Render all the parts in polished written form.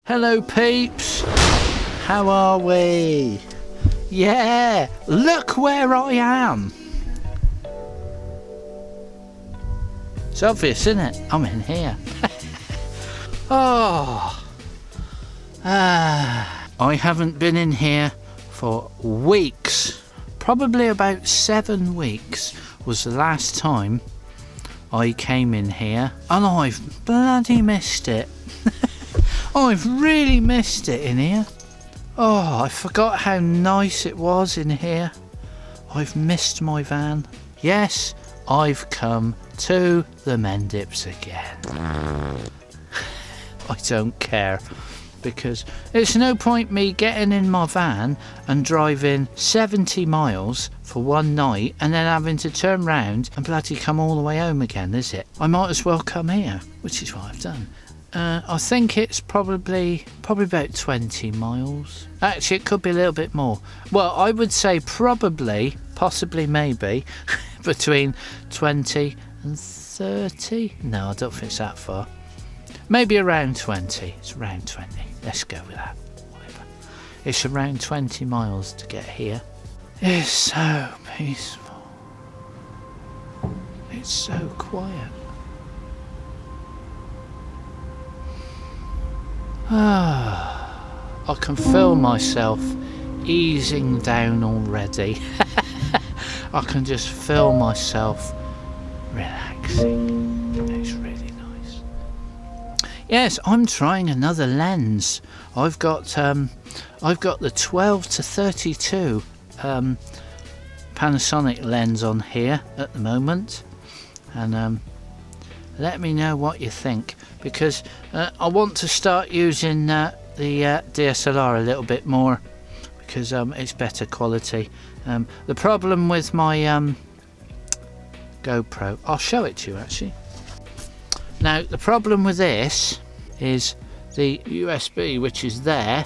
Hello peeps, how are we? Yeah, look where I am. It's obvious, isn't it? I'm in here. I haven't been in here for weeks. Probably about 7 weeks was the last time I came in here, and I've bloody missed it. I've really missed it in here. Oh, I forgot how nice it was in here. I've missed my van. Yes, I've come to the Mendips again. I don't care, because it's no point me getting in my van and driving 70 miles for one night and then having to turn round and bloody come all the way home again, is it? I might as well come here, which is what I've done. I think it's probably about 20 miles. Actually, it could be a little bit more. Well, I would say probably, possibly, maybe between 20 and 30. No, I don't think it's that far. Maybe around 20. It's around 20. Let's go with that. Whatever. It's around 20 miles to get here. It's so peaceful. It's so quiet. I can feel myself easing down already. I can just feel myself relaxing. It's really nice. Yes, I'm trying another lens. I've got the 12 to 32 Panasonic lens on here at the moment, and let me know what you think, because I want to start using the DSLR a little bit more, because it's better quality. The problem with my GoPro, I'll show it to you actually. Now the problem with this is the USB, which is there.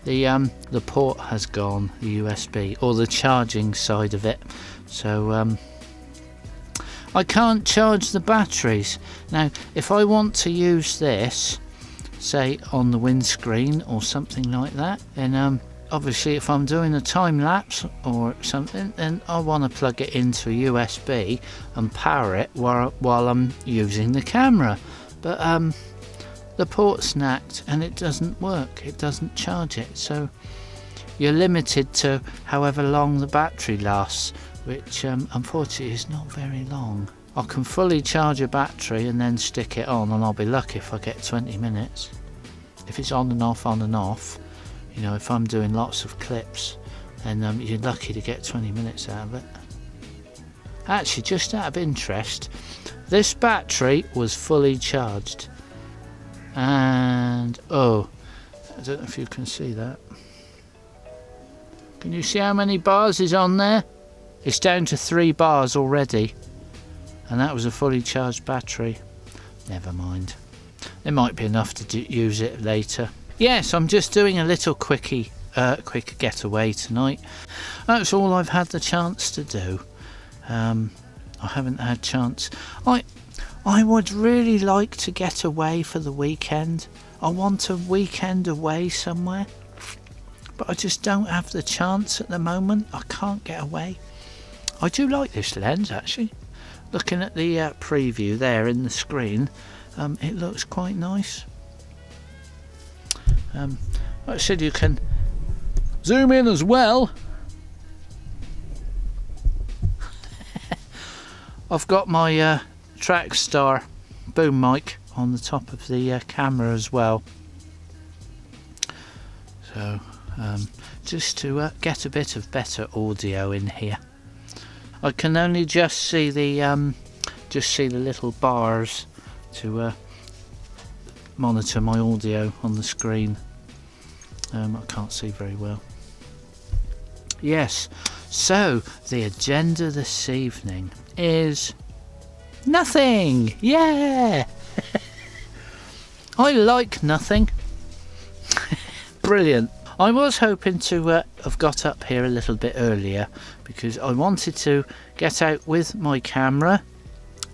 The port has gone, the USB, or the charging side of it, so I can't charge the batteries. Now if I want to use this, say on the windscreen or something like that, then obviously if I'm doing a time lapse or something, then I want to plug it into a USB and power it while I'm using the camera. But the port's knacked and it doesn't work, it doesn't charge it, so you're limited to however long the battery lasts, which unfortunately is not very long. I can fully charge a battery and then stick it on, and I'll be lucky if I get 20 minutes. If it's on and off, you know, if I'm doing lots of clips, then you're lucky to get 20 minutes out of it. Actually, just out of interest, this battery was fully charged, and oh, I don't know if you can see that. Can you see how many bars is on there? It's down to 3 bars already, and that was a fully charged battery. Never mind, there might be enough to use it later. Yes, I'm just doing a little quick getaway tonight. That's all I've had the chance to do. I haven't had chance. I would really like to get away for the weekend. I want a weekend away somewhere, but I just don't have the chance at the moment. I can't get away. I do like this lens actually. Looking at the preview there in the screen, it looks quite nice. Like I said, you can zoom in as well. I've got my Trackstar boom mic on the top of the camera as well, so just to get a bit of better audio in here. I can only just see the little bars to monitor my audio on the screen. I can't see very well. Yes, so the agenda this evening is nothing. Yeah. I like nothing. Brilliant. I was hoping to have got up here a little bit earlier, because I wanted to get out with my camera,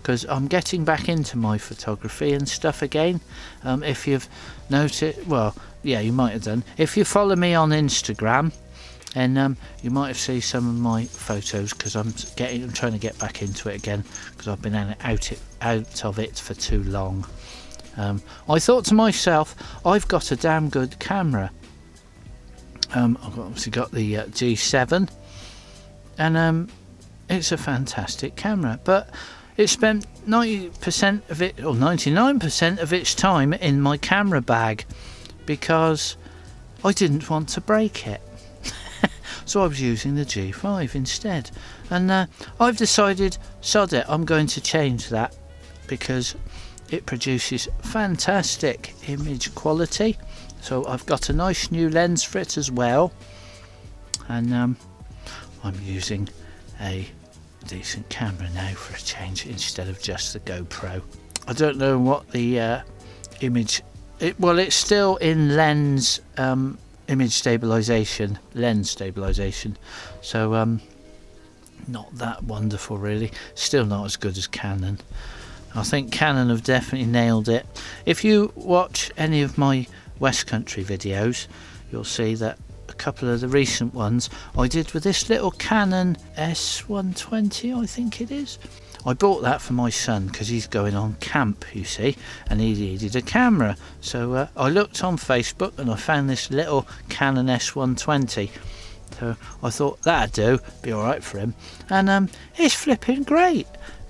because I'm getting back into my photography and stuff again. If you've noticed, well, yeah, you might have done. If you follow me on Instagram, and you might have seen some of my photos, because I'm trying to get back into it again, because I've been out of it for too long. I thought to myself, I've got a damn good camera. I've obviously got the G7, and it's a fantastic camera, but it spent 90% of it, or 99% of its time in my camera bag, because I didn't want to break it. So I was using the G5 instead, and I've decided, sod it, I'm going to change that, because it produces fantastic image quality. So I've got a nice new lens for it as well, and I'm using a decent camera now for a change, instead of just the GoPro. I don't know what the image, well, it's still in lens image stabilization, lens stabilization, so not that wonderful really. Still not as good as Canon. I think Canon have definitely nailed it. If you watch any of my West Country videos, you'll see that a couple of the recent ones I did with this little Canon S120, I think it is. I bought that for my son because he's going on camp, you see, and he needed a camera. So I looked on Facebook and I found this little Canon S120. So I thought that'd do, be alright for him. And it's flipping great.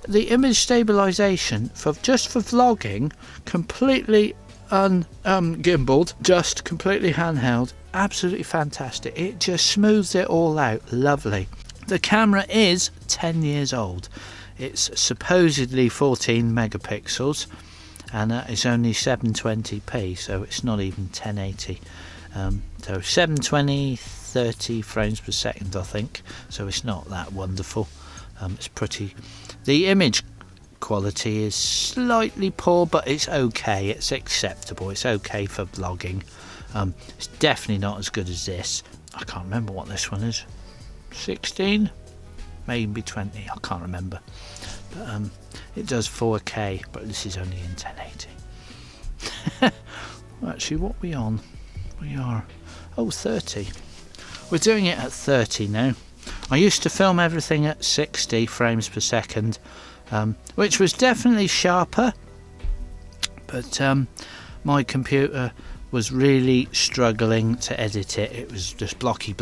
The image stabilisation just for vlogging, completely gimbaled, just completely handheld, absolutely fantastic. It just smooths it all out, lovely. The camera is 10 years old. It's supposedly 14 megapixels, and it's only 720p, so it's not even 1080. So 720, 30 frames per second, I think. So it's not that wonderful. It's pretty. The image quality is slightly poor, but it's okay. It's acceptable. It's okay for vlogging. It's definitely not as good as this. I can't remember what this one is. 16. Maybe 20, I can't remember, but it does 4K, but this is only in 1080. Actually, what are we on? We are 30. We're doing it at 30 now. I used to film everything at 60 frames per second, which was definitely sharper, but my computer was really struggling to edit it. It was just blocky.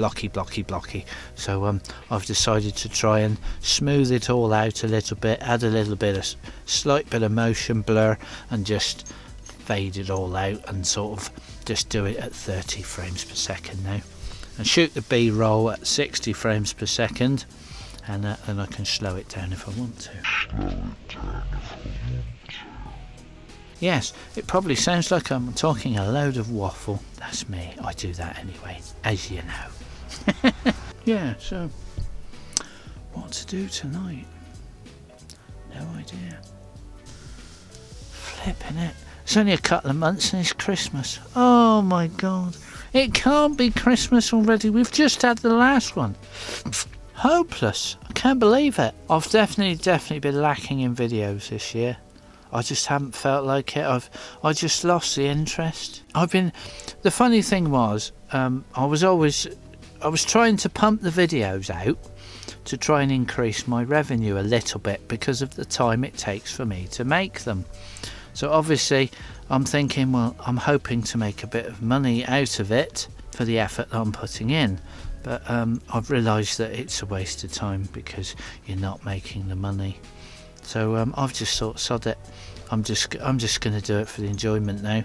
So I've decided to try and smooth it all out a little bit, add a little bit of slight bit of motion blur, and just fade it all out, and sort of just do it at 30 frames per second now, and shoot the B-roll at 60 frames per second, and then I can slow it down if I want to. Yes, it probably sounds like I'm talking a load of waffle. That's me, I do that anyway, as you know. Yeah, so what to do tonight? No idea. Flipping it. It's only a couple of months and it's Christmas. Oh my god. It can't be Christmas already. We've just had the last one. Hopeless. I can't believe it. I've definitely been lacking in videos this year. I just haven't felt like it. I just lost the interest. The funny thing was, I was trying to pump the videos out to try and increase my revenue a little bit because of the time it takes for me to make them. So obviously I'm thinking, well, I'm hoping to make a bit of money out of it for the effort that I'm putting in. But I've realised that it's a waste of time because you're not making the money. So I've just thought, sod it. I'm just going to do it for the enjoyment now.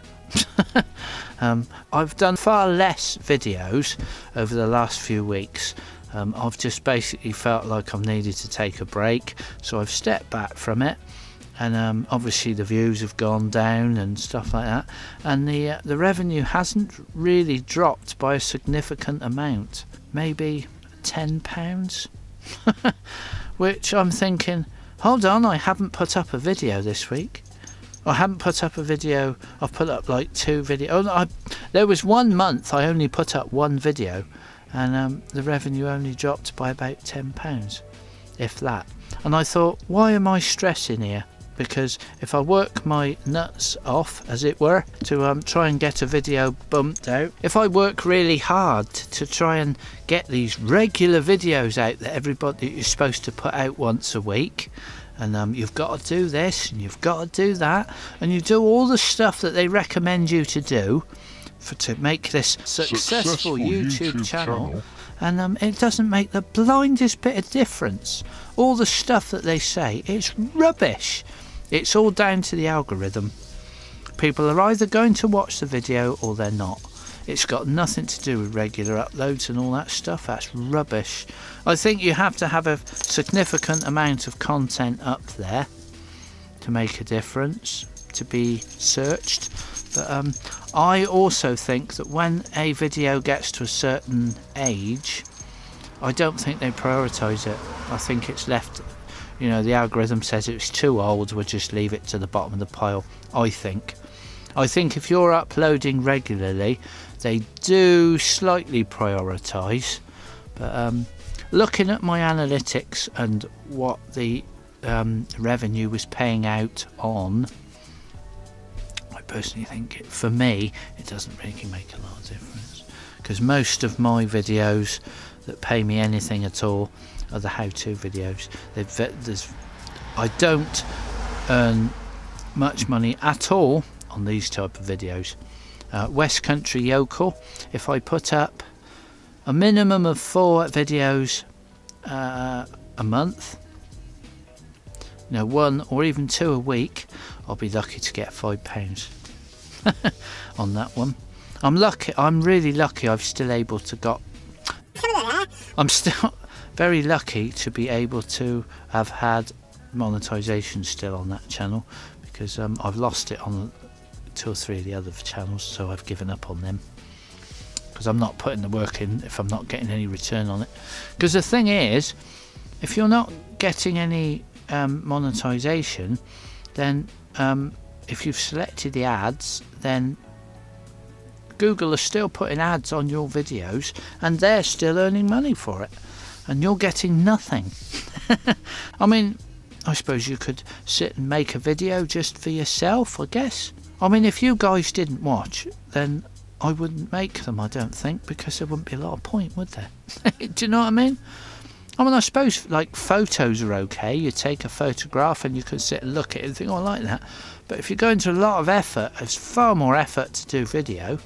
I've done far less videos over the last few weeks. I've just basically felt like I've needed to take a break, so I've stepped back from it. And obviously the views have gone down and stuff like that, and the revenue hasn't really dropped by a significant amount, maybe £10, which I'm thinking, hold on, I haven't put up a video this week. I haven't put up a video. I've put up like 2 videos. There was 1 month I only put up 1 video, and the revenue only dropped by about £10, if that. And I thought, why am I stressing here? because if I work my nuts off, as it were, to try and get a video bumped out, if I work really hard to try and get these regular videos out that everybody you're supposed to put out once a week, and you've got to do this and you've got to do that, and you do all the stuff that they recommend you to do to make this successful YouTube channel, and it doesn't make the blindest bit of difference. All the stuff that they say, it's rubbish. It's all down to the algorithm. People are either going to watch the video or they're not. It's got nothing to do with regular uploads and all that stuff. That's rubbish. I think you have to have a significant amount of content up there to make a difference, to be searched. But I also think that when a video gets to a certain age, I don't think they prioritise it. I think it's left, you know, the algorithm says it's too old, we'll just leave it to the bottom of the pile. I think if you're uploading regularly, they do slightly prioritise. But looking at my analytics and what the revenue was paying out on, I personally think, for me, it doesn't really make a lot of difference, because most of my videos that pay me anything at all are the how-to videos. I don't earn much money at all on these type of videos. West Country Yokel, if I put up a minimum of 4 videos a month, you know, 1 or even 2 a week, I'll be lucky to get £5 on that one. I'm really lucky I'm still able to I'm still very lucky to be able to have had monetization still on that channel, because I've lost it on 2 or 3 of the other channels, so I've given up on them, because I'm not putting the work in if I'm not getting any return on it. Because the thing is, if you're not getting any monetization, then if you've selected the ads, then Google are still putting ads on your videos and they're still earning money for it, and you're getting nothing. I mean, I suppose you could sit and make a video just for yourself, I guess. I mean, if you guys didn't watch, then I wouldn't make them, I don't think, because there wouldn't be a lot of point, would there? Do you know what I mean? I suppose like photos are okay. You take a photograph and you can sit and look at it and think, oh, I like that. But if you go into a lot of effort, it's far more effort to do video.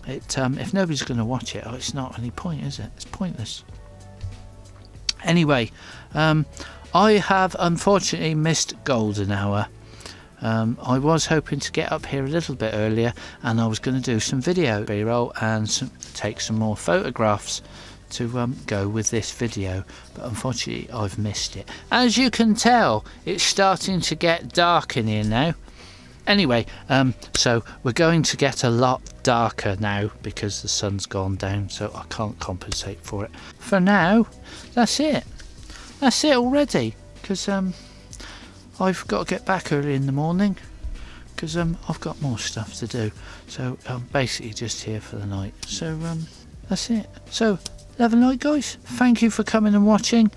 If nobody's going to watch it, it's not any point, is it? It's pointless. Anyway, I have unfortunately missed golden hour. I was hoping to get up here a little bit earlier, and I was going to do some video B-roll and take some more photographs to go with this video, but unfortunately I've missed it. As you can tell, it's starting to get dark in here now. Anyway, so we're going to get a lot darker now because the sun's gone down, so I can't compensate for it. For now, that's it. That's it already, because I've got to get back early in the morning, because I've got more stuff to do. So I'm basically just here for the night. So that's it. So have a night, guys. Thank you for coming and watching.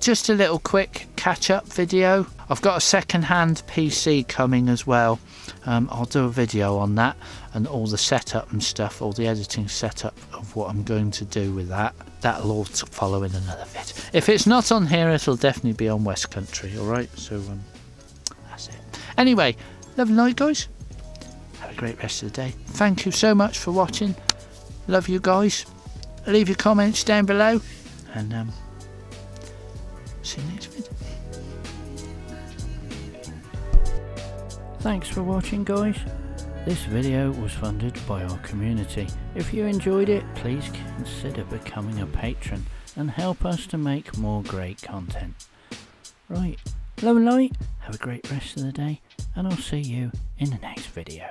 Just a little quick catch-up video. I've got a second-hand PC coming as well. I'll do a video on that and all the setup and stuff, all the editing setup of what I'm going to do with that. That'll all follow in another vid. If it's not on here, it'll definitely be on West Country, alright? So that's it. Anyway, love a night, guys. Have a great rest of the day. Thank you so much for watching. Love you guys. Leave your comments down below, and see you next video. Thanks for watching, guys. This video was funded by our community. If you enjoyed it, please consider becoming a patron and help us to make more great content. Right, love and light, have a great rest of the day, and I'll see you in the next video.